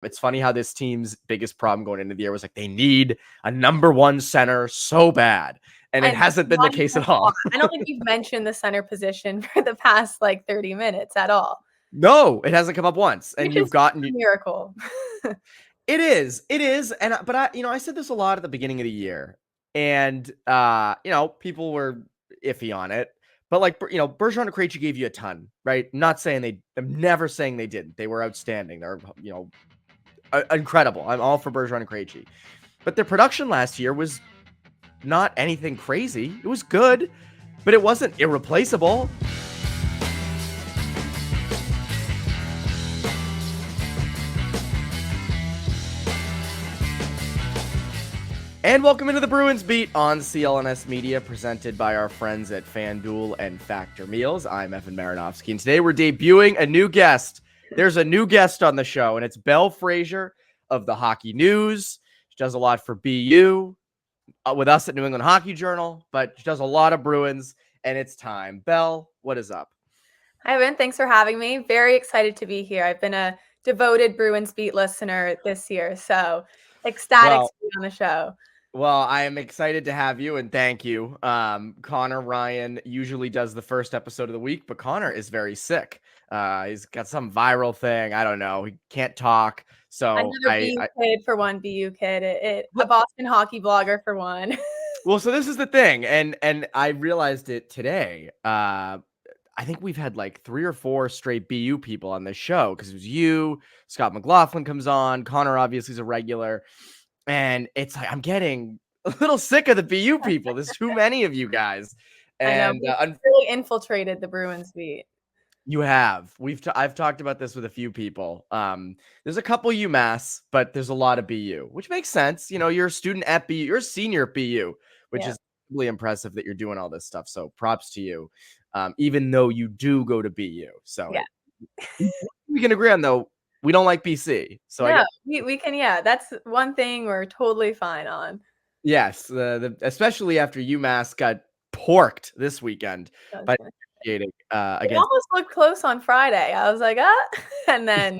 It's funny how this team's biggest problem going into the year was like they need a number one center so bad. And it hasn't been the case at all. I don't think you've mentioned the center position for the past 30 minutes at all. No, it hasn't come up once. And you've gotten a miracle. It is. But I said this a lot at the beginning of the year, and people were iffy on it. But Bergeron and Krejci gave you a ton, right? I'm never saying they didn't. They were outstanding. They're incredible. I'm all for Bergeron and Krejci, but their production last year was not anything crazy. It was good, but it wasn't irreplaceable. And welcome into the Bruins Beat on CLNS Media, presented by our friends at FanDuel and Factor Meals. I'm Evan Marinofsky, and today we're debuting a new guest. There's a new guest on the show, and it's Belle Fraser of the Hockey News. She does a lot for BU with us at New England Hockey Journal, but she does a lot of Bruins, and it's time. Belle, what is up? Hi, Evan. Thanks for having me. Very excited to be here. I've been a devoted Bruins Beat listener this year, so ecstatic to be on the show. Well, I am excited to have you, and thank you. Connor Ryan usually does the first episode of the week, but Connor is very sick. He's got some viral thing. I don't know. He can't talk. So another BU kid for one, BU kid. A Boston hockey blogger for one. Well, so this is the thing, and I realized it today. I think we've had 3 or 4 straight BU people on this show because it was you, Scott McLaughlin comes on, Connor obviously is a regular. And it's I'm getting a little sick of the BU people. There's too many of you guys. And we've really infiltrated the Bruins Beat. You have. I've talked about this with a few people. There's a couple UMass, but there's a lot of BU, which makes sense. You're a student at BU. You're a senior at BU, which is really impressive that you're doing all this stuff. So props to you, even though you do go to BU. So we can agree on, though, we don't like BC. So we can. Yeah, that's one thing we're totally fine on. Yes, especially after UMass got porked this weekend by officiating against. It almost looked close on Friday. I was like, and then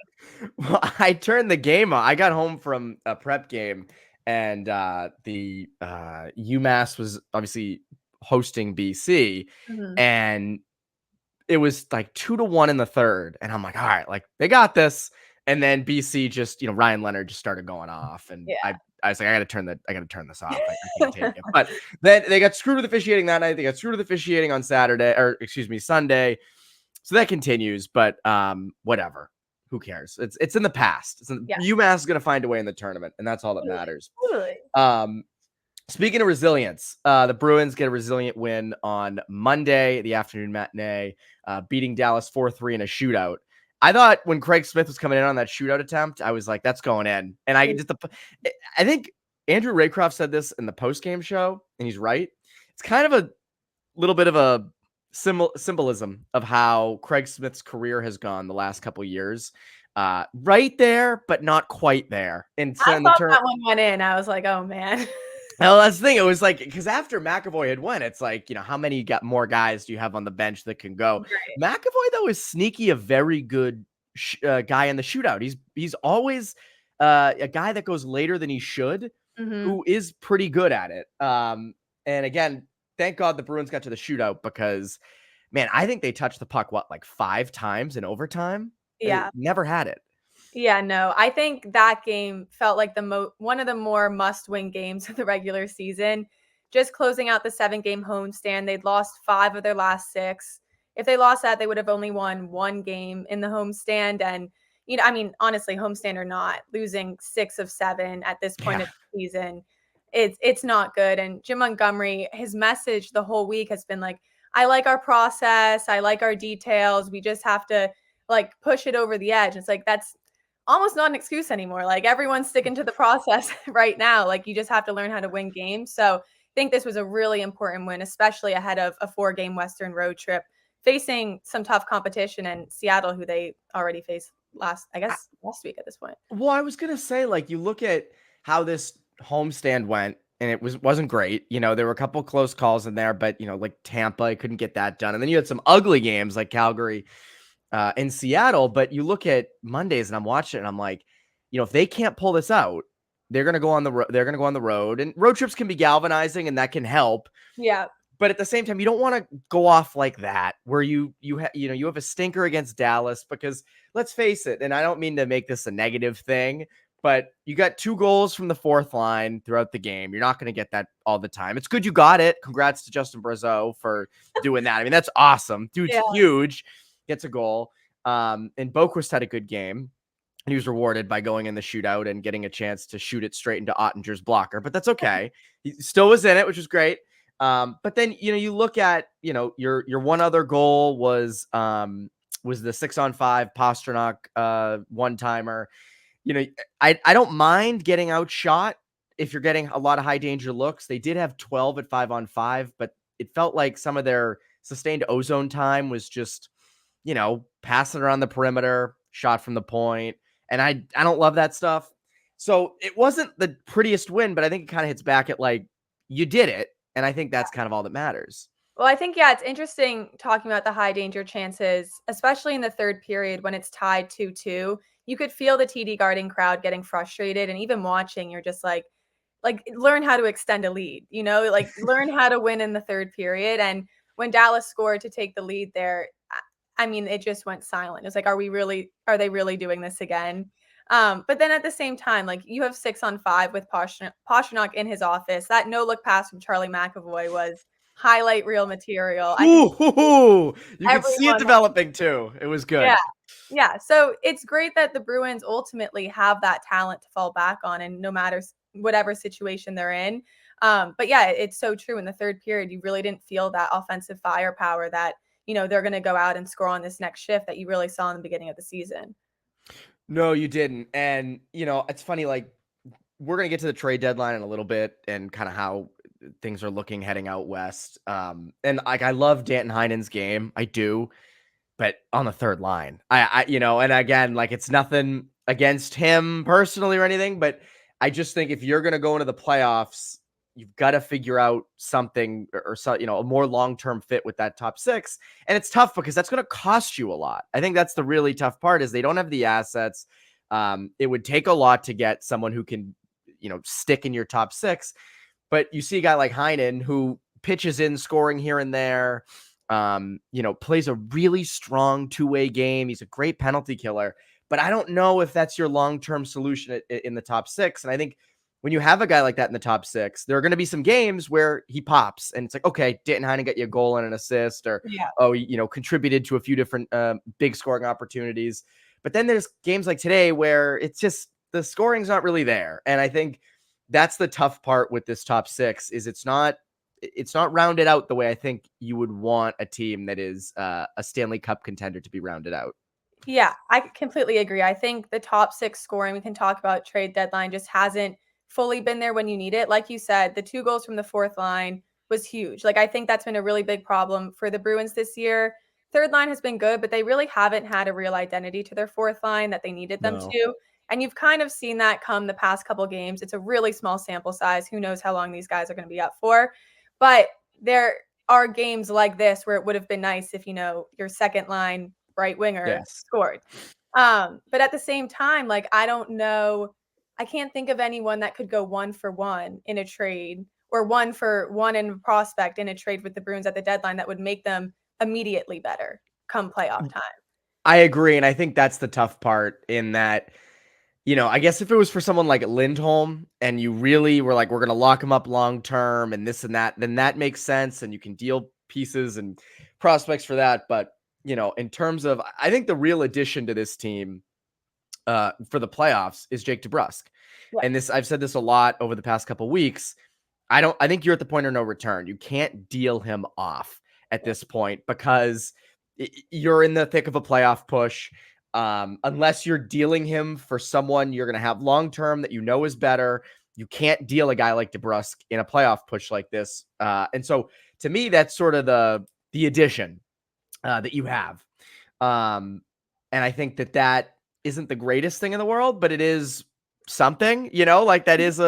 well, I turned the game on. I got home from a prep game, and the UMass was obviously hosting BC, and it was 2-1 in the third, and I'm like, all right, they got this. And then BC just, Ryan Leonard just started going off, and I was like, I got to turn this off. I can't take it. But then they got screwed with officiating that night. They got screwed with officiating on Sunday. So that continues, but whatever. Who cares? It's in the past. UMass is going to find a way in the tournament, and that's all that matters. Totally. Speaking of resilience, the Bruins get a resilient win on Monday, the afternoon matinee, beating Dallas 4-3 in a shootout. I thought when Craig Smith was coming in on that shootout attempt, I was like, that's going in. And I think Andrew Raycroft said this in the post-game show, and he's right. It's kind of a little bit of a symbolism of how Craig Smith's career has gone the last couple of years. Right there, but not quite there. And so I thought that one went in. I was like, oh, man. Well, that's the thing. It was because after McAvoy had won, it's how many more guys do you have on the bench that can go? Right. McAvoy, though, is sneaky a very good guy in the shootout. He's always a guy that goes later than he should, who is pretty good at it. And again, thank God the Bruins got to the shootout because, man, I think they touched the puck, 5 times in overtime? Yeah. They never had it. Yeah, no, I think that game felt like one of the more must-win games of the regular season. Just closing out the 7-game homestand, they'd lost 5 of their last 6. If they lost that, they would have only won 1 game in the homestand. And, honestly, homestand or not, losing 6 of 7 at this point of the season, it's not good. And Jim Montgomery, his message the whole week has been I like our process. I like our details. We just have to, push it over the edge. It's that's almost not an excuse anymore. Everyone's sticking to the process right now. You just have to learn how to win games. So I think this was a really important win, especially ahead of a 4-game Western road trip, facing some tough competition in Seattle, who they already faced last week at this point. Well, I was going to say, you look at how this homestand went, and it wasn't great. There were a couple close calls in there, but, Tampa, I couldn't get that done. And then you had some ugly games like Calgary, in Seattle, but you look at Mondays and I'm watching it and I'm like, if they can't pull this out, they're going to go on the road, and road trips can be galvanizing and that can help. Yeah. But at the same time, you don't want to go off like that where you have a stinker against Dallas, because let's face it, and I don't mean to make this a negative thing, but you got 2 goals from the fourth line throughout the game. You're not going to get that all the time. It's good you got it. Congrats to Justin Brazeau for doing that. I mean, that's awesome. Dude's huge, gets a goal. And Boquist had a good game. And he was rewarded by going in the shootout and getting a chance to shoot it straight into Ottinger's blocker. But that's okay. He still was in it, which was great. But then, you look at, your one other goal was the 6-on-5 Pastrnak one-timer. I don't mind getting outshot if you're getting a lot of high danger looks. They did have 12 at 5-on-5, but it felt like some of their sustained ozone time was just, passing around the perimeter, shot from the point. And I don't love that stuff. So it wasn't the prettiest win, but I think it kind of hits back at like, you did it. And I think that's kind of all that matters. Well, I think, it's interesting talking about the high danger chances, especially in the third period when it's tied 2-2. You could feel the TD Garden crowd getting frustrated, and even watching, you're just like learn how to extend a lead, like learn how to win in the third period. And when Dallas scored to take the lead there, I mean, it just went silent. It was like, are they really doing this again? But then at the same time, like, you have 6-on-5 with Pastrnak in his office. That no-look pass from Charlie McAvoy was highlight reel material. You could see it developing too. It was good. Yeah. So it's great that the Bruins ultimately have that talent to fall back on, and no matter whatever situation they're in. But yeah, it's so true. In the third period, you really didn't feel that offensive firepower that, they're going to go out and score on this next shift that you really saw in the beginning of the season. No, you didn't. And, it's funny, like, we're going to get to the trade deadline in a little bit and kind of how things are looking heading out west. And like, I love Danton Heinen's game. I do. But on the third line, I and again, like, it's nothing against him personally or anything, but I just think if you're going to go into the playoffs, you've got to figure out something or a more long-term fit with that top 6. And it's tough because that's going to cost you a lot. I think that's the really tough part, is they don't have the assets. It would take a lot to get someone who can, stick in your top 6. But you see a guy like Heinen who pitches in, scoring here and there, plays a really strong two-way game. He's a great penalty killer. But I don't know if that's your long-term solution in the top 6. And I think when you have a guy like that in the top 6, there are going to be some games where he pops and it's like, okay, Danton Heinen got you a goal and an assist, or, contributed to a few different big scoring opportunities. But then there's games like today where it's just the scoring's not really there. And I think that's the tough part with this top 6, is it's not rounded out the way I think you would want a team that is a Stanley Cup contender to be rounded out. Yeah, I completely agree. I think the top 6 scoring, we can talk about trade deadline, just hasn't fully been there when you need it. Like you said, the 2 goals from the fourth line was huge. Like, I think that's been a really big problem for the Bruins this year. Third line has been good, but they really haven't had a real identity to their fourth line that they needed them to. And you've kind of seen that come the past couple games. It's a really small sample size. Who knows how long these guys are going to be up for? But there are games like this where it would have been nice if, your second line right winger scored. But at the same time, like, I don't know. I can't think of anyone that could go 1-for-1 in a trade, or 1-for-1 in a prospect in a trade with the Bruins at the deadline that would make them immediately better come playoff time. I agree. And I think that's the tough part, in that, I guess if it was for someone like Lindholm and you really were like, we're going to lock him up long-term and this and that, then that makes sense. And you can deal pieces and prospects for that. But, in terms of, I think the real addition to this team for the playoffs is Jake DeBrusk. Yeah. And I've said this a lot over the past couple of weeks. I think you're at the point of no return. You can't deal him off at this point, because you're in the thick of a playoff push. Unless you're dealing him for someone you're going to have long-term that is better, you can't deal a guy like DeBrusk in a playoff push like this. And so to me, that's sort of the addition that you have. And I think that isn't the greatest thing in the world, but it is something, like that is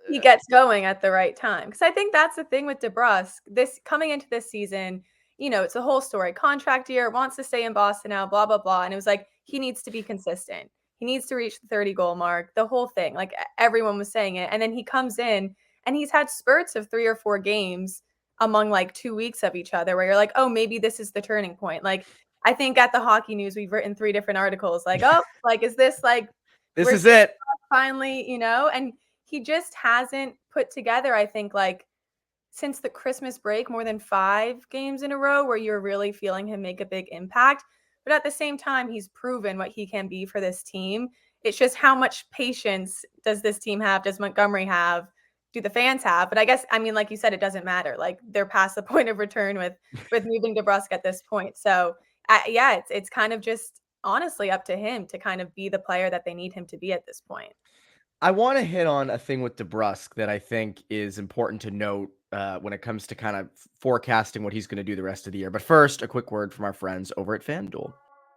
he gets going at the right time. Because I think that's the thing with DeBrusk. This coming into this season, it's a whole story. Contract year, wants to stay in Boston now, blah, blah, blah. And it was like, he needs to be consistent. He needs to reach the 30 goal mark, the whole thing. Like everyone was saying it. And then he comes in and he's had spurts of 3 or 4 games among like 2 weeks of each other where you're like, oh, maybe this is the turning point. Like, I think at the Hockey News, we've written 3 different articles like, oh, like, is this like, this is it finally, and he just hasn't put together, I think, like, since the Christmas break, more than 5 games in a row where you're really feeling him make a big impact. But at the same time, he's proven what he can be for this team. It's just how much patience does this team have? Does Montgomery have? Do the fans have? But I guess, I mean, like you said, it doesn't matter. Like they're past the point of return with moving DeBrusk at this point. So yeah, it's kind of just honestly up to him to kind of be the player that they need him to be at this point. I want to hit on a thing with DeBrusk that I think is important to note when it comes to kind of forecasting what he's going to do the rest of the year. But first, a quick word from our friends over at FanDuel.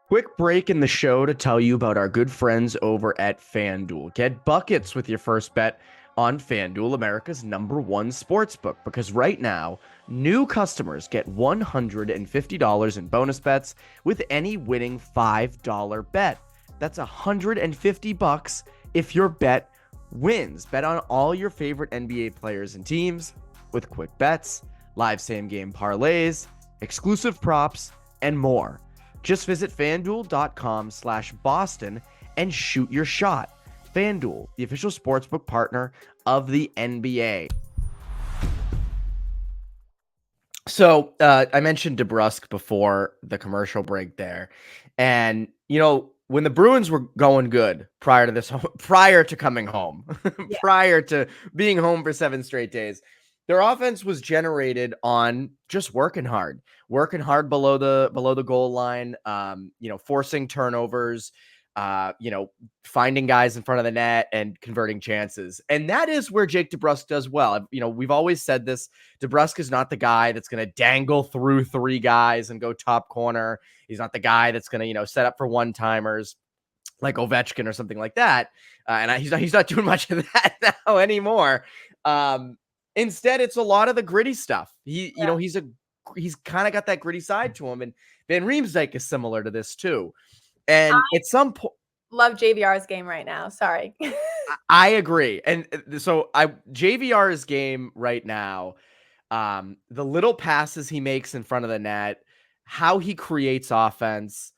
Quick break in the show to tell you about our good friends over at FanDuel. Get buckets with your first bet on FanDuel, America's #1 sportsbook, because right now, new customers get $150 in bonus bets with any winning $5 bet. That's $150 if your bet wins. Bet on all your favorite NBA players and teams with quick bets, live same-game parlays, exclusive props, and more. Just visit FanDuel.com/Boston and shoot your shot. FanDuel, the official sportsbook partner of the NBA. So I mentioned DeBrusk before the commercial break there. And, when the Bruins were going good prior to coming home, Yeah. prior to being home for 7 straight days, their offense was generated on just working hard below the goal line, forcing turnovers, finding guys in front of the net and converting chances. And that is where Jake DeBrusk does well. We've always said this. DeBrusk is not the guy that's going to dangle through 3 guys and go top corner. He's not the guy that's going to, set up for one-timers like Ovechkin or something like that. He's not doing much of that now anymore. Instead, it's a lot of the gritty stuff. He's kind of got that gritty side to him. And Van Riemsdyk is similar to this too. And at some point, love JVR's game right now. Sorry. I agree. And so JVR's game right now, the little passes he makes in front of the net, how he creates offense,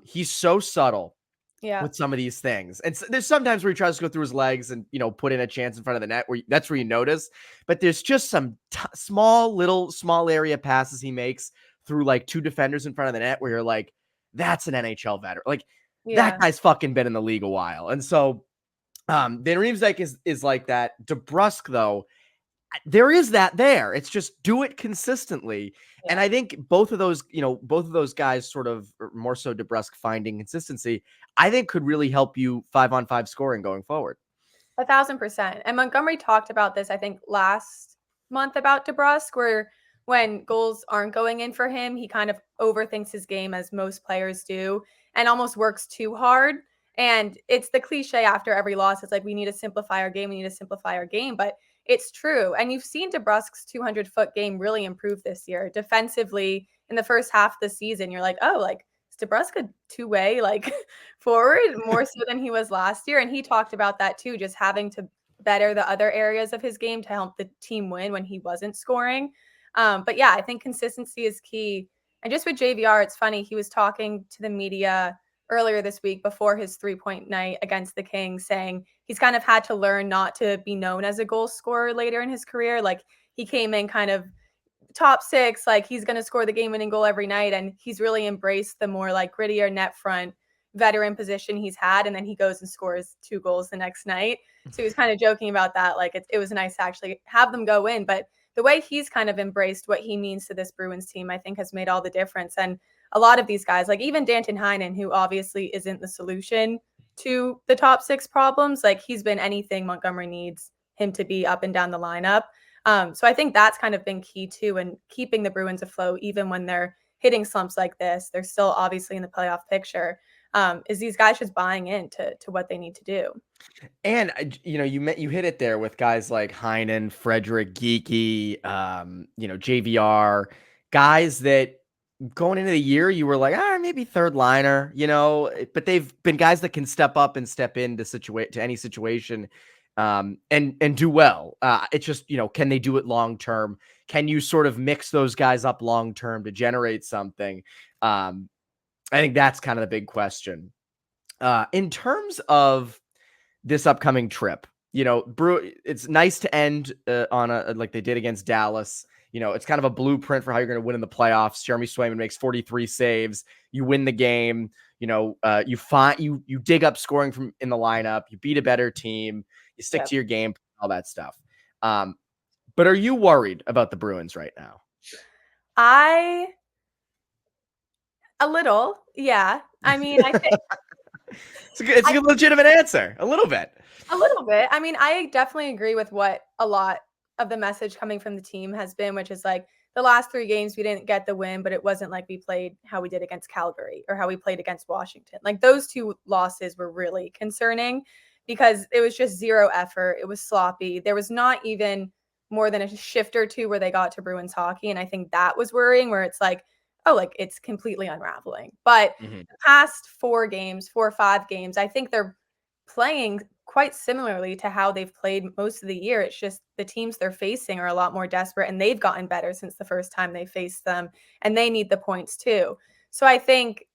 he's so subtle with some of these things. And there's sometimes where he tries to go through his legs and, put in a chance in front of the net that's where you notice. But there's just some small area passes he makes through like 2 defenders in front of the net where you're like, that's an NHL veteran. Like that guy's fucking been in the league a while. And so Van Riemsdyk is like that. DeBrusk, though, there is that there. It's just do it consistently. Yeah. And I think both of those guys sort of, more so DeBrusk, finding consistency, I think could really help you 5-on-5 scoring going forward. 1,000%. And Montgomery talked about this, I think, last month about DeBrusk, where when goals aren't going in for him, he kind of overthinks his game, as most players do, and almost works too hard. And it's the cliche after every loss. It's like, we need to simplify our game. We need to simplify our game. But it's true. And you've seen DeBrusk's 200-foot game really improve this year. Defensively, in the first half of the season, you're like, oh, like, is DeBrusk a two-way, like, forward more so than he was last year? And he talked about that too, just having to better the other areas of his game to help the team win when he wasn't scoring. But yeah, I think consistency is key. And just with JVR, it's funny. He was talking to the media earlier this week before his 3-point night against the Kings, saying he's kind of had to learn not to be known as a goal scorer later in his career. Like he came in kind of top 6, like he's going to score the game-winning goal every night. And he's really embraced the more like grittier net front veteran position he's had. And then he goes and scores 2 goals the next night. So he was kind of joking about that. Like it was nice to actually have them go in. But the way he's kind of embraced what he means to this Bruins team, I think has made all the difference. And a lot of these guys, like even Danton Heinen, who obviously isn't the solution to the top 6 problems, like he's been anything Montgomery needs him to be up and down the lineup. So I think that's kind of been key too, in keeping the Bruins afloat, even when they're hitting slumps like this. They're still obviously in the playoff picture. Is these guys just buying into what they need to do. And you hit it there with guys like Heinen, Frederick, Geeky, JVR, guys that going into the year, you were like, maybe third liner, but they've been guys that can step up and step into to any situation, and do well. It's just, can they do it long term? Can you sort of mix those guys up long term to generate something? I think that's kind of the big question. In terms of this upcoming trip, it's nice to end on like they did against Dallas. It's kind of a blueprint for how you're going to win in the playoffs. Jeremy Swayman makes 43 saves. You win the game. You dig up scoring from in the lineup. You beat a better team. You stick to your game, all that stuff. But are you worried about the Bruins right now? A little, yeah. I mean, I think it's a good legitimate answer. A little bit. A little bit. I mean, I definitely agree with what a lot of the message coming from the team has been, which is like the last 3 games we didn't get the win, but it wasn't like we played how we did against Calgary or how we played against Washington. Like those 2 losses were really concerning because it was just zero effort. It was sloppy. There was not even more than a shift or 2 where they got to Bruins hockey. And I think that was worrying, where it's like, oh, like it's completely unraveling. But the past 4 or 5 games, I think they're playing quite similarly to how they've played most of the year. It's just the teams they're facing are a lot more desperate, and they've gotten better since the first time they faced them, and they need the points too. So I think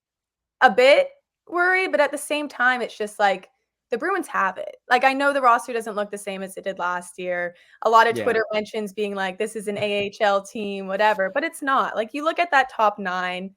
a bit worried, but at the same time, it's just like the Bruins have it. Like, I know the roster doesn't look the same as it did last year. A lot of Twitter mentions being like, this is an AHL team, whatever, but it's not. Like, you look at that top 9,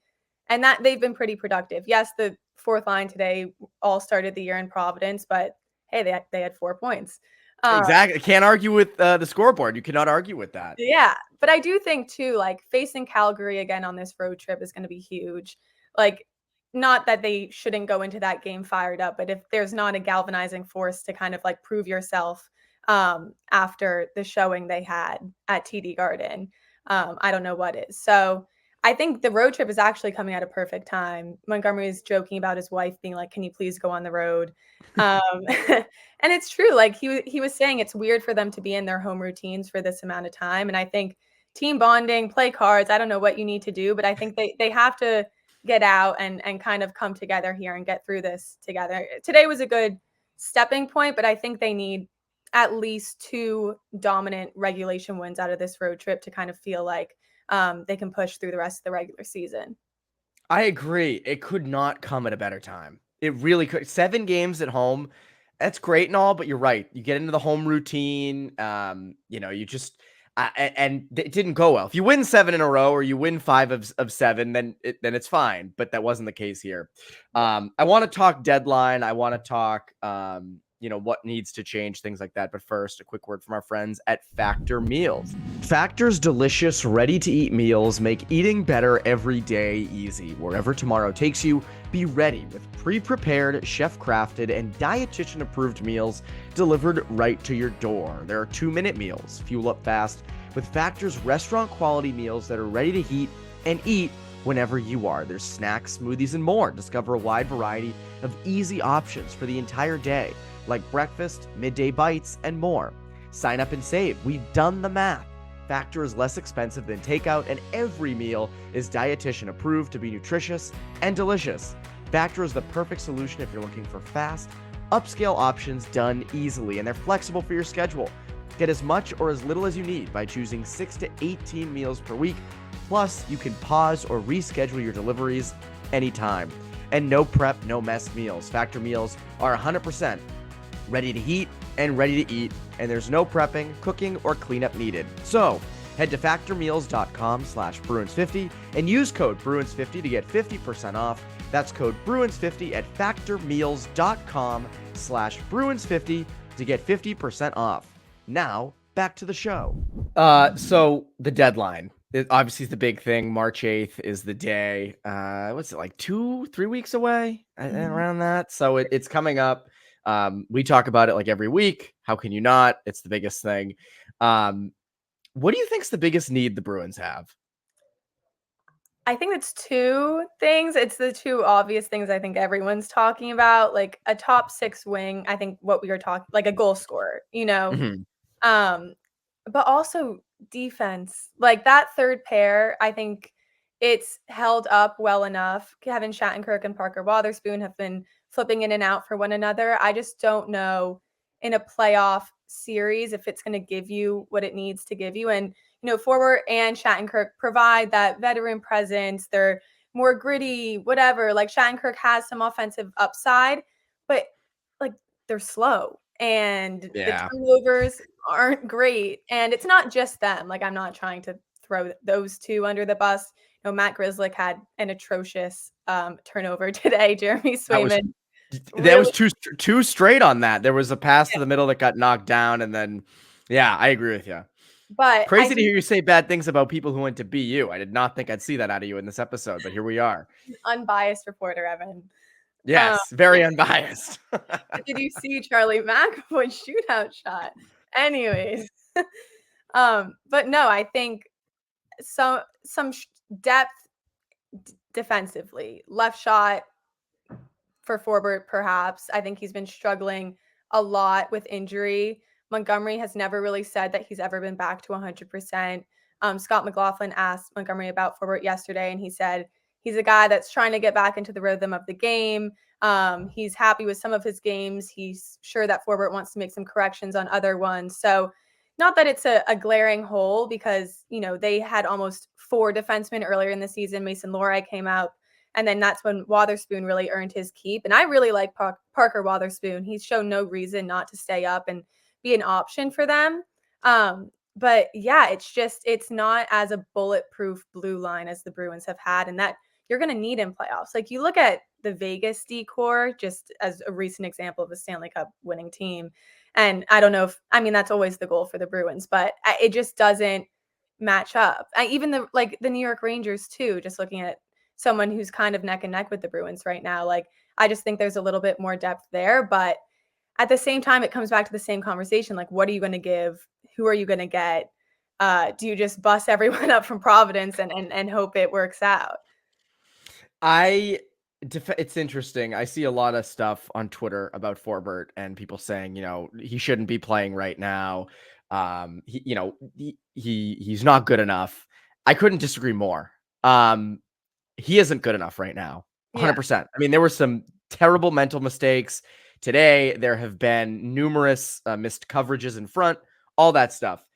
and that they've been pretty productive. Yes, the 4th line today all started the year in Providence, but hey, they had 4 points. Exactly. Can't argue with the scoreboard. You cannot argue with that. Yeah. But I do think too, like facing Calgary again on this road trip is going to be huge. Like, not that they shouldn't go into that game fired up, but if there's not a galvanizing force to kind of like prove yourself after the showing they had at TD Garden, I don't know what is. So I think the road trip is actually coming at a perfect time. Montgomery is joking about his wife being like, can you please go on the road? And it's true. Like he was saying, it's weird for them to be in their home routines for this amount of time. And I think team bonding, play cards, I don't know what you need to do, but I think they have to get out and kind of come together here and get through this together. Today was a good stepping point, but I think they need at least 2 dominant regulation wins out of this road trip to kind of feel like they can push through the rest of the regular season. I agree. It could not come at a better time. It really could. 7 games at home, that's great and all, but you're right. You get into the home routine. You just and it didn't go well. If you win 7 in a row or you win 5 of 7, then it's fine. But that wasn't the case here. I want to talk deadline. I want to talk what needs to change, things like that. But first, a quick word from our friends at Factor Meals. Factor's delicious, ready-to-eat meals make eating better every day easy. Wherever tomorrow takes you, be ready with pre-prepared, chef-crafted, and dietitian-approved meals delivered right to your door. There are 2-minute meals, fuel up fast, with Factor's restaurant-quality meals that are ready to heat and eat whenever you are. There's snacks, smoothies, and more. Discover a wide variety of easy options for the entire day, like breakfast, midday bites, and more. Sign up and save. We've done the math. Factor is less expensive than takeout, and every meal is dietitian approved to be nutritious and delicious. Factor is the perfect solution if you're looking for fast, upscale options done easily, and they're flexible for your schedule. Get as much or as little as you need by choosing 6 to 18 meals per week. Plus, you can pause or reschedule your deliveries anytime. And no prep, no mess meals. Factor meals are 100% ready to heat and ready to eat, and there's no prepping, cooking, or cleanup needed. So head to factormeals.com/Bruins50 and use code Bruins50 to get 50% off. That's code Bruins50 at factormeals.com/Bruins50 to get 50% off. Now back to the show. So the deadline. It obviously is the big thing. March 8th is the day. What's it, like 2-3 weeks away? Around that. So it's coming up. We talk about it like every week. How can you not? It's the biggest thing. What do you think's the biggest need the Bruins have? I think it's 2 things. It's the 2 obvious things I think everyone's talking about, like a top 6 wing. I think what we were talking, like a goal scorer, but also defense. Like that third pair, I think it's held up well enough. Kevin Shattenkirk and Parker Wotherspoon have been flipping in and out for one another. I just don't know in a playoff series if it's going to give you what it needs to give you. And, Forward and Shattenkirk provide that veteran presence. They're more gritty, whatever. Like Shattenkirk has some offensive upside, but like they're slow and the turnovers aren't great. And it's not just them. Like I'm not trying to throw those two under the bus. Matt Grzelcyk had an atrocious turnover today. Jeremy Swayman. That was two straight on that. There was a pass to the middle that got knocked down, and then, I agree with you. But crazy to hear you say bad things about people who went to BU. I did not think I'd see that out of you in this episode, but here we are. Unbiased reporter, Evan. Yes, very unbiased. Did you see Charlie McAvoy's shootout shot? Anyways, but no, I think some depth defensively. Left shot for Forbort, perhaps. I think he's been struggling a lot with injury. Montgomery has never really said that he's ever been back to 100%. Scott McLaughlin asked Montgomery about Forbort yesterday, and he said he's a guy that's trying to get back into the rhythm of the game. He's happy with some of his games. He's sure that Forbort wants to make some corrections on other ones. So not that it's a glaring hole because, they had almost 4 defensemen earlier in the season. Mason Lohrei came out, and then that's when Wotherspoon really earned his keep. And I really like Parker Wotherspoon. He's shown no reason not to stay up and be an option for them. But yeah, it's not as a bulletproof blue line as the Bruins have had, and that you're going to need in playoffs. Like you look at the Vegas decor, just as a recent example of a Stanley Cup winning team. And I don't know that's always the goal for the Bruins, but it just doesn't match up. Even the New York Rangers too, just looking at someone who's kind of neck and neck with the Bruins right now. Like I just think there's a little bit more depth there, but at the same time, it comes back to the same conversation. Like, what are you going to give? Who are you going to get? Do you just bust everyone up from Providence and hope it works out? It's interesting. I see a lot of stuff on Twitter about Forbort and people saying, he shouldn't be playing right now. He's not good enough. I couldn't disagree more. He isn't good enough right now. 100%. I mean, there were some terrible mental mistakes today. There have been numerous missed coverages in front, all that stuff.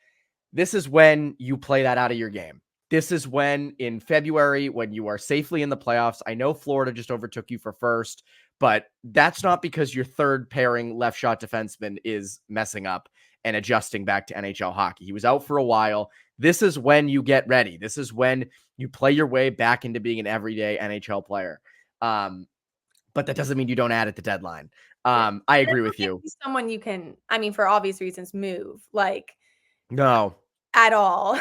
This is when you play that out of your game. This is when in February, when you are safely in the playoffs, I know Florida just overtook you for first, but that's not because your third pairing left shot defenseman is messing up and adjusting back to NHL hockey. He was out for a while. This is when you get ready. This is when you play your way back into being an everyday NHL player. But that doesn't mean you don't add at the deadline. I agree with you. Someone you can, for obvious reasons, move. No. At all.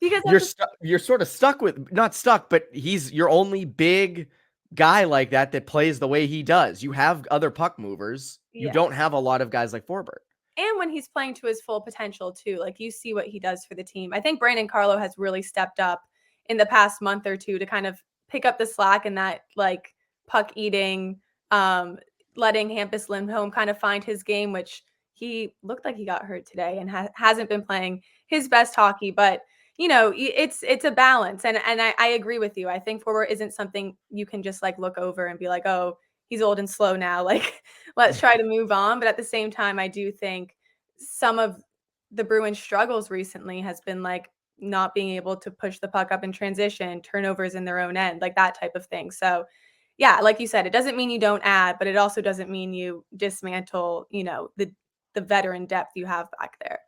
Because you're sort of stuck with, not stuck, but he's your only big guy like that plays the way he does. You have other puck movers. You don't have a lot of guys like Forbort. And when he's playing to his full potential too, like you see what he does for the team. I think Brandon Carlo has really stepped up in the past month or two to kind of pick up the slack in that puck eating, letting Hampus Lindholm kind of find his game, which he looked like he got hurt today and hasn't been playing his best hockey, but it's a balance. And I agree with you. I think Forbort isn't something you can just look over and be like, oh, he's old and slow now. Let's try to move on. But at the same time, I do think some of the Bruins struggles recently has been not being able to push the puck up in transition, turnovers in their own end, that type of thing. So yeah, like you said, it doesn't mean you don't add, but it also doesn't mean you dismantle, the veteran depth you have back there.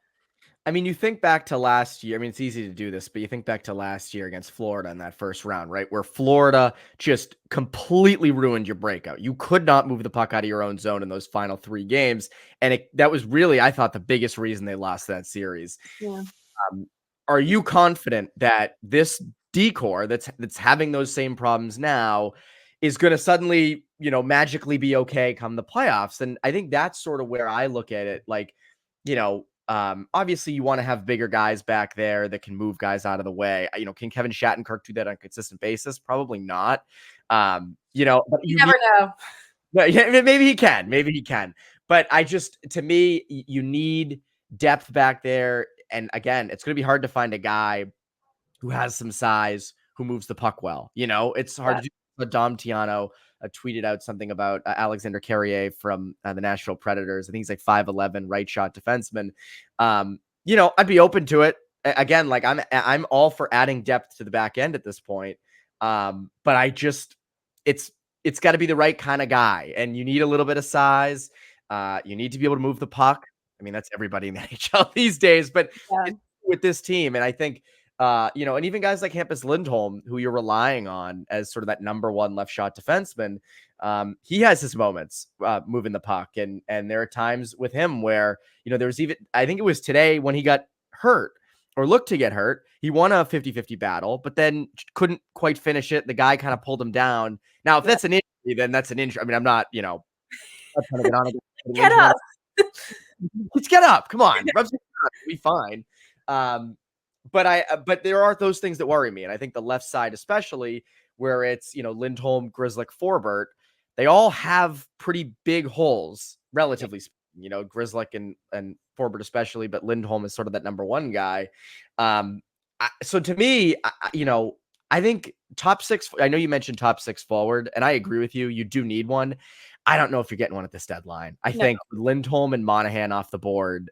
You think back to last year. It's easy to do this, but you think back to last year against Florida in that first round, right? Where Florida just completely ruined your breakout. You could not move the puck out of your own zone in those final 3 games. And that was really, I thought, the biggest reason they lost that series. Yeah. Are you confident that this decor that's having those same problems now is going to suddenly, magically be okay come the playoffs? And I think that's sort of where I look at it. Obviously you want to have bigger guys back there that can move guys out of the way. Can Kevin Shattenkirk do that on a consistent basis? Probably not. But you never know. Yeah, maybe he can. But to me, you need depth back there. And again, it's going to be hard to find a guy who has some size, who moves the puck well. It's hard to do. But Dom Tiano tweeted out something about Alexander Carrier from the Nashville Predators. I think he's like 5'11", right shot defenseman. I'd be open to it. Again, like I'm all for adding depth to the back end at this point. But it's got to be the right kind of guy, and you need a little bit of size. You need to be able to move the puck. I mean, that's everybody in the NHL these days, but with this team, and I think, and even guys like Hampus Lindholm, who you're relying on as sort of that number one left shot defenseman, he has his moments moving the puck, and there are times with him where there was even, I think it was today when he got hurt or looked to get hurt. He won a 50-50 battle, but then couldn't quite finish it. The guy kind of pulled him down. Now, if that's an injury, then that's an injury. I mean, I'm not trying to get on it. Get up. Let's get up. Come on. Be fine. But there are those things that worry me. And I think the left side, especially where it's, Lindholm, Grzelcyk, Forbort, they all have pretty big holes, relatively speaking. Grzelcyk and Forbort especially, but Lindholm is sort of that number one guy. So to me, I think top six, I know you mentioned top six forward, and I agree with you. You do need one. I don't know if you're getting one at this deadline. I think Lindholm and Monahan off the board,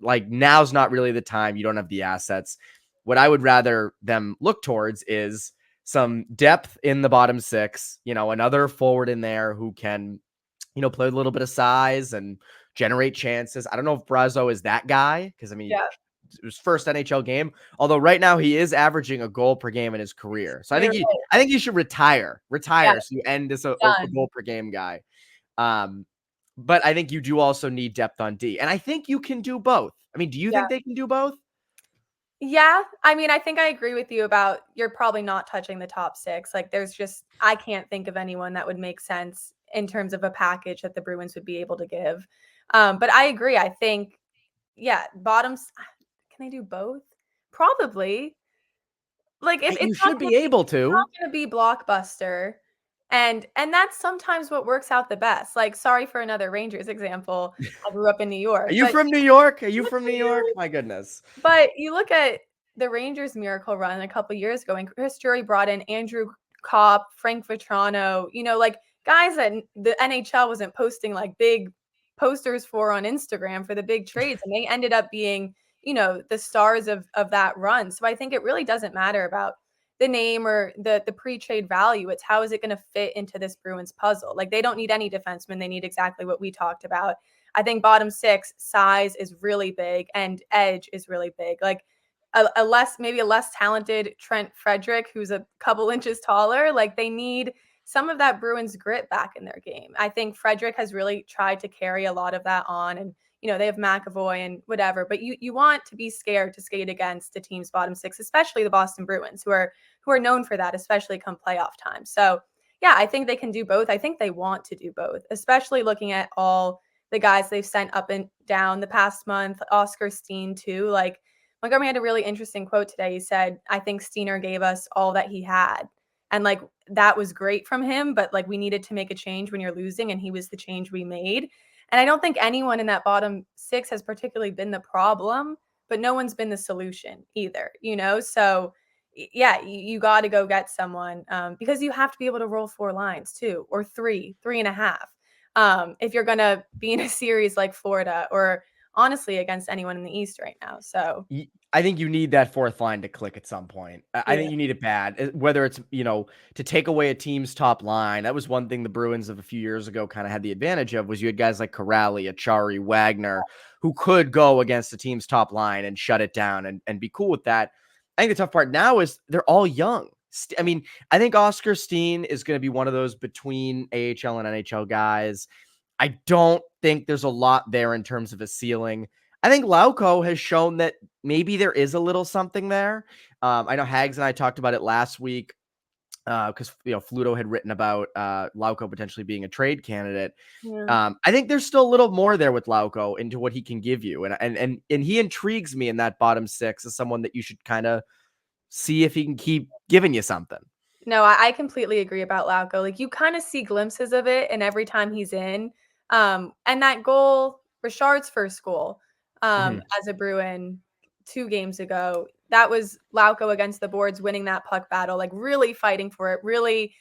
now's not really the time. You don't have the assets. What I would rather them look towards is some depth in the bottom six, another forward in there who can, play with a little bit of size and generate chances. I don't know if Brazo is that guy, because it was first NHL game. Although right now he is averaging a goal per game in his career. So I think he should retire. So you end as a goal per game guy. But I think you do also need depth on D. And I think you can do both. I mean, do you think they can do both? Yeah. I mean, I think I agree with you about you're probably not touching the top six. Like I can't think of anyone that would make sense in terms of a package that the Bruins would be able to give. But I agree. I think, bottoms. Can I do both? Probably. Like if you should be able to. It's not going to be blockbuster. And that's sometimes what works out the best. Like, sorry for another Rangers example. I grew up in New York. Are you from New York? My goodness. But you look at the Rangers miracle run a couple years ago, and Chris Drury brought in Andrew Kopp, Frank Vetrano, like guys that the NHL wasn't posting like big posters for on Instagram for the big trades. And they ended up being, the stars of that run. So I think it really doesn't matter about the name or the pre-trade value. It's how is it going to fit into this Bruins puzzle? Like, they don't need any defensemen. They need exactly what we talked about. I think bottom six size is really big and edge is really big. Like maybe a less talented Trent Frederick, who's a couple inches taller. Like, they need some of that Bruins grit back in their game. I think Frederick has really tried to carry a lot of that on, and they have McAvoy and whatever, but you want to be scared to skate against the team's bottom six, especially the Boston Bruins, who are known for that, especially come playoff time. So yeah, I think they can do both. I think they want to do both, especially looking at all the guys they've sent up and down the past month. Oscar Steen too. Like, Montgomery had a really interesting quote today. He said, I think Steiner gave us all that he had. And like, that was great from him, but like, we needed to make a change when you're losing, and he was the change we made. And I don't think anyone in that bottom six has particularly been the problem, but no one's been the solution either, So yeah, you got to go get someone because you have to be able to roll 4 lines too, or 3.5. If you're going to be in a series like Florida or honestly against anyone in the East right now. So I think you need that fourth line to click at some point. I think you need it bad, whether it's, to take away a team's top line. That was one thing the Bruins of a few years ago kind of had the advantage of, was you had guys like Corrali, Achari, Wagner, who could go against the team's top line and shut it down and be cool with that. I think the tough part now is they're all young. I mean, I think Oscar Steen is going to be one of those between AHL and NHL guys. I don't think there's a lot there in terms of a ceiling. I think Lauko has shown that maybe there is a little something there. I know Hags and I talked about it last week because Fluto had written about Lauko potentially being a trade candidate. Yeah. I think there's still a little more there with Lauko into what he can give you, and he intrigues me in that bottom six as someone that you should kind of see if he can keep giving you something. No, I completely agree about Lauko. Like, you kind of see glimpses of it, and every time he's in, and that goal, Richard's first goal. As a Bruin 2 games ago, that was Lauko against the boards, winning that puck battle, like really fighting for it, really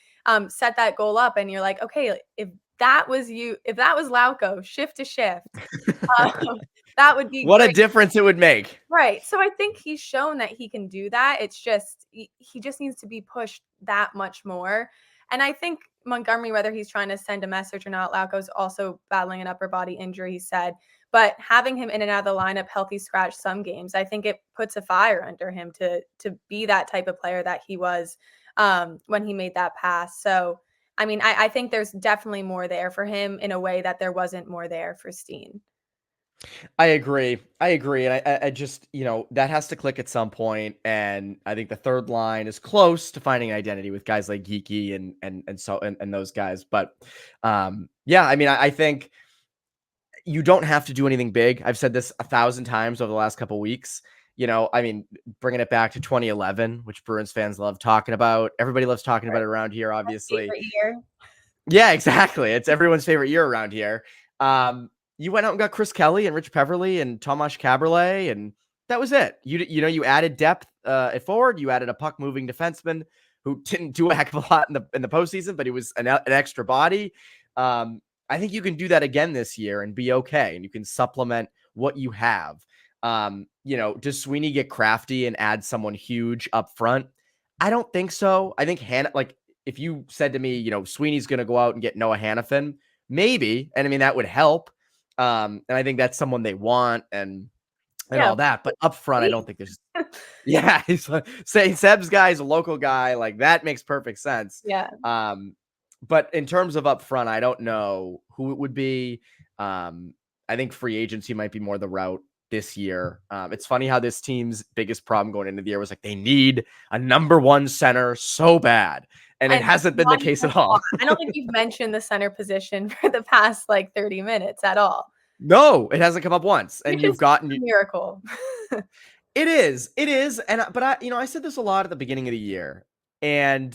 set that goal up. And you're like, okay, if that was Lauko, shift to shift, that would be what great. a difference it would make. Right. So I think he's shown that he can do that. It's just he just needs to be pushed that much more. And I think Montgomery, whether he's trying to send a message or not, Lauko's also battling an upper body injury, he said. But having him in and out of the lineup, healthy scratch some games, I think it puts a fire under him to be that type of player that he was when he made that pass. So, I mean, I think there's definitely more there for him in a way that there wasn't more there for Steen. I agree. And I just, that has to click at some point. And I think the third line is close to finding an identity with guys like Geeky and those guys. But yeah, I mean, I think you don't have to do anything big. I've said this 1,000 times over the last couple of weeks. I mean, bringing it back to 2011, which Bruins fans love talking about. Everybody loves talking about it around here, obviously. Favorite year. Yeah, exactly. It's everyone's favorite year around here. You went out and got Chris Kelly and Rich Peverley and Tomas Kaberle, and that was it. You added depth at forward. You added a puck moving defenseman who didn't do a heck of a lot in the postseason, but he was an extra body. I think you can do that again this year and be okay, and you can supplement what you have. Does Sweeney get crafty and add someone huge up front? I don't think so. I think if you said to me, Sweeney's going to go out and get Noah Hannafin, maybe, and I mean that would help. And I think that's someone they want and all that. But up front, I don't think there's. Yeah, he's say Seb's guy is a local guy, like that makes perfect sense. Yeah. But in terms of up front, I don't know who it would be. I think free agency might be more the route this year. It's funny how this team's biggest problem going into the year was like they need a number one center so bad. And it hasn't been the case at all. I don't think you've mentioned the center position for the past 30 minutes at all. No, it hasn't come up once. And you've gotten a miracle. It is. But I said this a lot at the beginning of the year. And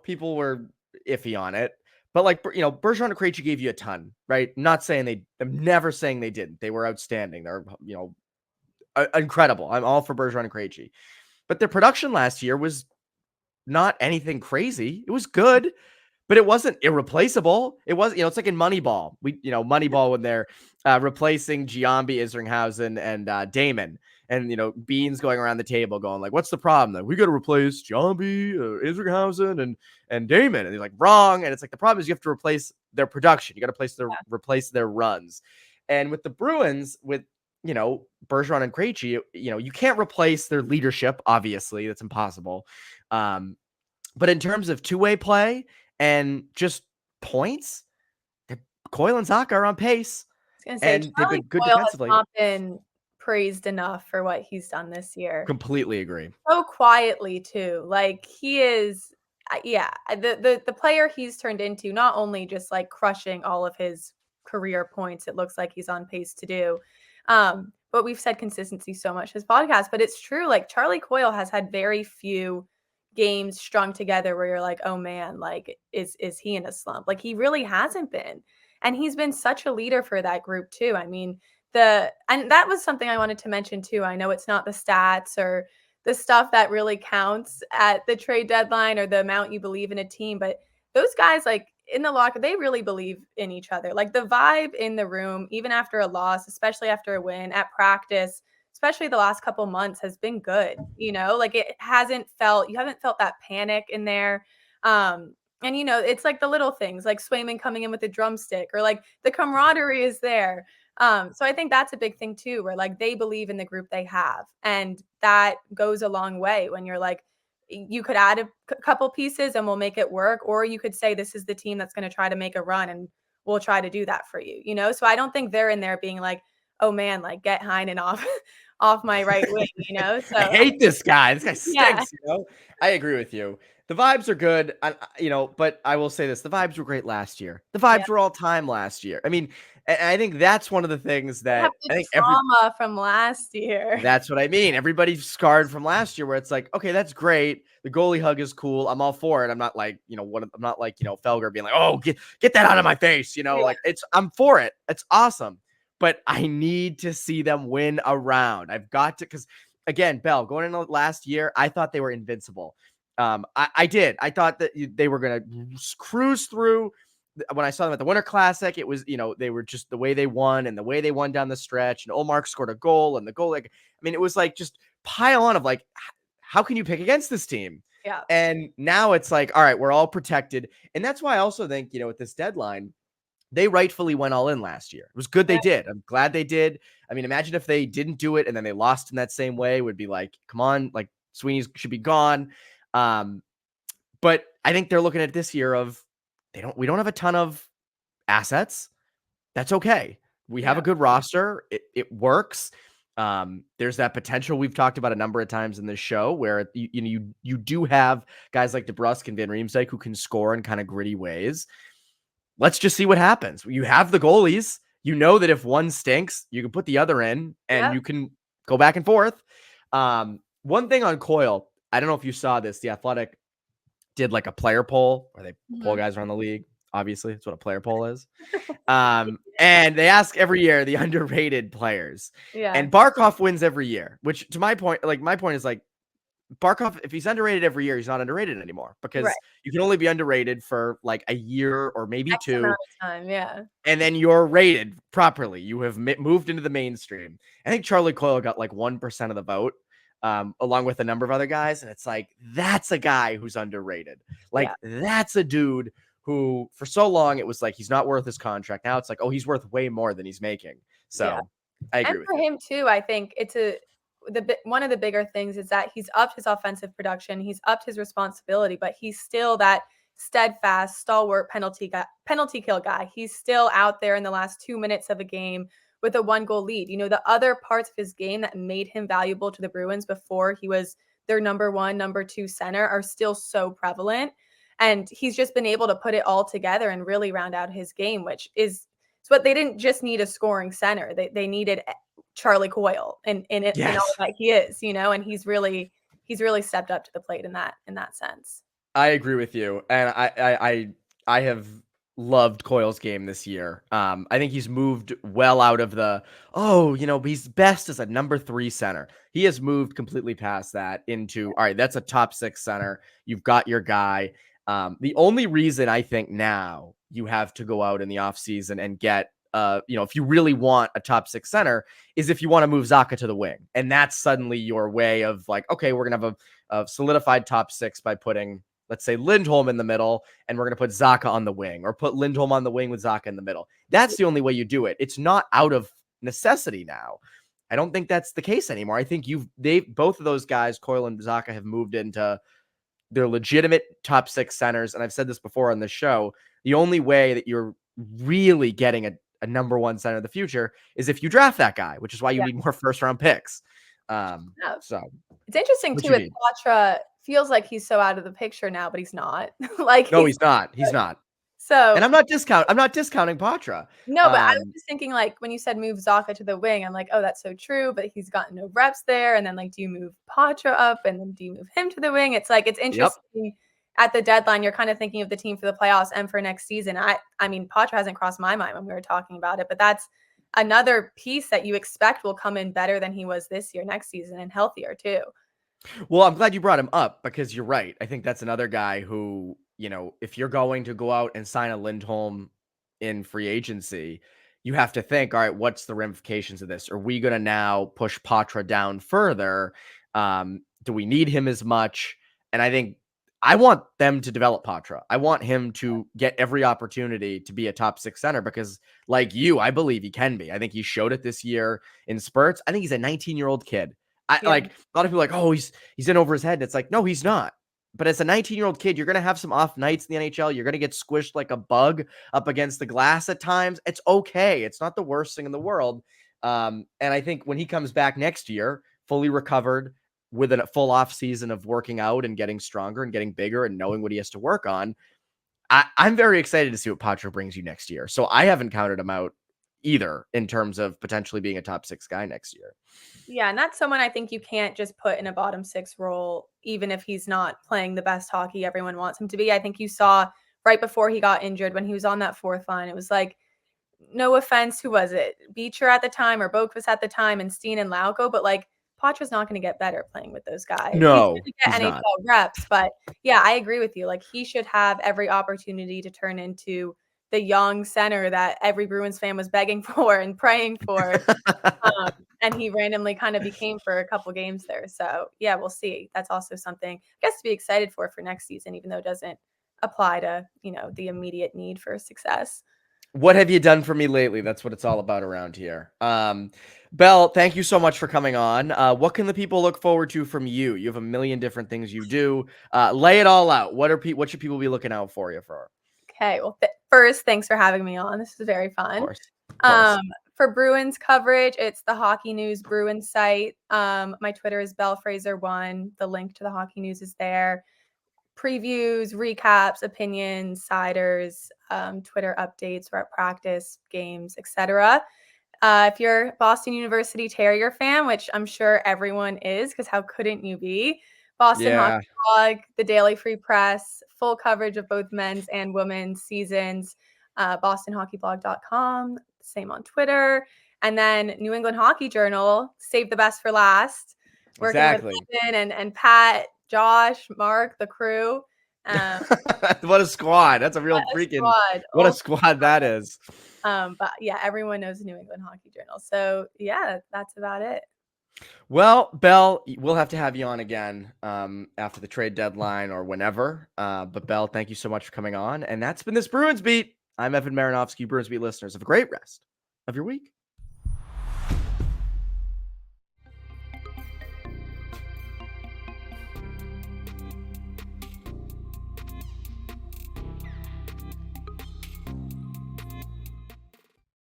people were iffy on it. But Bergeron and Krejci gave you a ton, right? I'm never saying they didn't. They were outstanding. They're, incredible. I'm all for Bergeron and Krejci. But their production last year was not anything crazy. It was good, but it wasn't irreplaceable. It was, it's like in Moneyball. Moneyball when they're replacing Giambi, Isringhausen, and Damon. And, Bean's going around the table going like, what's the problem? Then we got to replace Giambi, Isringhausen, and Damon. And he's like, wrong. And it's like, the problem is you have to replace their production. You got to replace their runs. And with the Bruins, with, Bergeron and Krejci, you can't replace their leadership. Obviously, that's impossible. But in terms of two-way play and just points, Coyle and Zacha are on pace. I was going to say, they've been good Coyle defensively. has not been praised enough for what he's done this year. Completely agree. So quietly too. Like he is, the player he's turned into, not only just crushing all of his career points, it looks like he's on pace to do. But we've said consistency so much his podcast, but it's true. Charlie Coyle has had very few games strung together where you're like, oh man, is he in a slump? He really hasn't been. And he's been such a leader for that group too. I mean, and that was something I wanted to mention too. I know it's not the stats or the stuff that really counts at the trade deadline or the amount you believe in a team, but those guys in the locker, they really believe in each other. The vibe in the room, even after a loss, especially after a win at practice, especially the last couple months, has been good. It hasn't felt, you haven't felt that panic in there. And it's the little things like Swayman coming in with a drumstick or the camaraderie is there. So I think that's a big thing too, where they believe in the group they have. And that goes a long way when you're you could add a couple pieces and we'll make it work. Or you could say, this is the team that's going to try to make a run and we'll try to do that for you. So I don't think they're in there being oh man, get Heinen off my right wing, So I hate this guy. This guy stinks, I agree with you. The vibes are good, but I will say this. The vibes were great last year. The vibes were all time last year. I mean, and I think that's one of the things that I think trauma from last year. That's what I mean. Everybody's scarred from last year where it's okay, that's great. The goalie hug is cool. I'm all for it. I'm not I'm not Felger being oh, get that out of my face. I'm for it. It's awesome. But I need to see them win a round. I've got to, because again, Bell, going into last year, I thought they were invincible. I did. I thought that they were going to cruise through. When I saw them at the Winter Classic, it was, they were just the way they won and the way they won down the stretch. And Olmark scored a goal and the goal, it was like just pile on of like, how can you pick against this team? Yeah. And now it's like, all right, we're all protected. And that's why I also think, with this deadline, they rightfully went all in last year. It was good they did. I'm glad they did. Imagine if they didn't do it and then they lost in that same way. It would be like, come on, like Sweeney's should be gone. But I think they're looking at this year of we don't have a ton of assets. That's okay. We have a good roster. It works. There's that potential we've talked about a number of times in this show where you do have guys like DeBrusk and Van Riemsdyk who can score in kind of gritty ways. Let's just see what happens. You have the goalies. You know that if one stinks, you can put the other in and you can go back and forth. One thing on Coyle, I don't know if you saw this. The Athletic did like a player poll where they poll guys around the league. Obviously, that's what a player poll is. And they ask every year the underrated players. Yeah. And Barkov wins every year, which to my point is like, Barkov, if he's underrated every year, he's not underrated anymore because you can only be underrated for like a year or maybe X 2 amount of time, yeah. And then you're rated properly. You have moved into the mainstream. I think Charlie Coyle got like 1% of the vote, along with a number of other guys. And it's like, that's a guy who's underrated. Like, that's a dude who for so long it was like, he's not worth his contract. Now it's like, oh, he's worth way more than he's making. So I agree with you. And for him too, I think it's one of the bigger things is that he's upped his offensive production. He's upped his responsibility, but he's still that steadfast, stalwart penalty kill guy. He's still out there in the last 2 minutes of a game with a 1-goal lead. The other parts of his game that made him valuable to the Bruins before he was their number 1, number 2 center are still so prevalent. And he's just been able to put it all together and really round out his game, which is what they didn't just need a scoring center. They needed Charlie Coyle and all that he is, and he's really stepped up to the plate in that sense. I agree with you. And I have loved Coyle's game this year. I think he's moved well out of he's best as a number 3 center. He has moved completely past that into, all right, that's a top 6 center. You've got your guy. The only reason I think now you have to go out in the offseason and get, if you really want a top 6 center, is if you want to move Zacha to the wing. And that's suddenly your way of like, okay, we're going to have a solidified top 6 by putting, let's say, Lindholm in the middle, and we're going to put Zacha on the wing, or put Lindholm on the wing with Zacha in the middle. That's the only way you do it. It's not out of necessity now. I don't think that's the case anymore. I think both of those guys, Coyle and Zacha, have moved into their legitimate top 6 centers. And I've said this before on the show, the only way that you're really getting a number 1 center of the future is if you draft that guy, which is why you need more first round picks. So it's interesting too. With Patra, feels like he's so out of the picture now, but he's not. He's not. He's not. So, and I'm not discounting Patra. No, but I was just thinking, like, when you said move Zacha to the wing, I'm like, oh, that's so true. But he's gotten no reps there. And then, like, do you move Patra up and then do you move him to the wing? It's like, it's interesting. At the deadline, you're kind of thinking of the team for the playoffs and for next season. I mean, Patra hasn't crossed my mind when we were talking about it, but that's another piece that you expect will come in better than he was this year, next season, and healthier too. Well, I'm glad you brought him up because you're right. I think that's another guy who, if you're going to go out and sign a Lindholm in free agency, you have to think, all right, what's the ramifications of this? Are we going to now push Patra down further? Do we need him as much? And I think I want them to develop Patra. I want him to get every opportunity to be a top 6 center because, like you, I believe he can be. I think he showed it this year in spurts. I think he's a 19-year-old kid. Like a lot of people are like, oh, he's in over his head. And it's like, no, he's not. But as a 19-year-old kid, you're going to have some off nights in the NHL. You're going to get squished like a bug up against the glass at times. It's okay. It's not the worst thing in the world. And I think when he comes back next year, fully recovered, with a full off season of working out and getting stronger and getting bigger and knowing what he has to work on, I'm very excited to see what Patra brings you next year. So I haven't counted him out either in terms of potentially being a top 6 guy next year. Yeah, and that's someone I think you can't just put in a bottom 6 role, even if he's not playing the best hockey everyone wants him to be. I think you saw right before he got injured when he was on that 4th line, it was like, no offense, who was it? Beecher at the time or Boquist at the time and Steen and Lauko, but like Poitras's not going to get better playing with those guys. No, he's going to get NHL reps, but yeah, I agree with you. Like, he should have every opportunity to turn into the young center that every Bruins fan was begging for and praying for. And he randomly kind of became for a couple games there. So yeah, we'll see. That's also something I guess to be excited for next season, even though it doesn't apply to, the immediate need for success. What have you done for me lately? That's what it's all about around here. Belle, thank you so much for coming on. What can the people look forward to from you? You have a million different things you do. Lay it all out. What should people be looking out for you for? Okay. Well, first, thanks for having me on. This is very fun. Of course. For Bruins coverage, it's the Hockey News Bruins site. My Twitter is Belle Fraser 1. The link to the Hockey News is there. Previews, recaps, opinions, siders, Twitter updates, we're at practice, games, etc. If you're a Boston University Terrier fan, which I'm sure everyone is, because how couldn't you be? Boston Hockey Blog, the Daily Free Press, full coverage of both men's and women's seasons, bostonhockeyblog.com, same on Twitter. And then New England Hockey Journal, save the best for last. Working with Evan and Pat, Josh, Mark, the crew. What a squad. That's a real freaking squad. What a squad that is. But yeah, everyone knows the New England Hockey Journal. So yeah, that's about it. Well, Belle, we'll have to have you on again after the trade deadline or whenever. But Belle, thank you so much for coming on. And that's been this Bruins Beat. I'm Evan Marinofsky. Bruins Beat listeners, have a great rest of your week.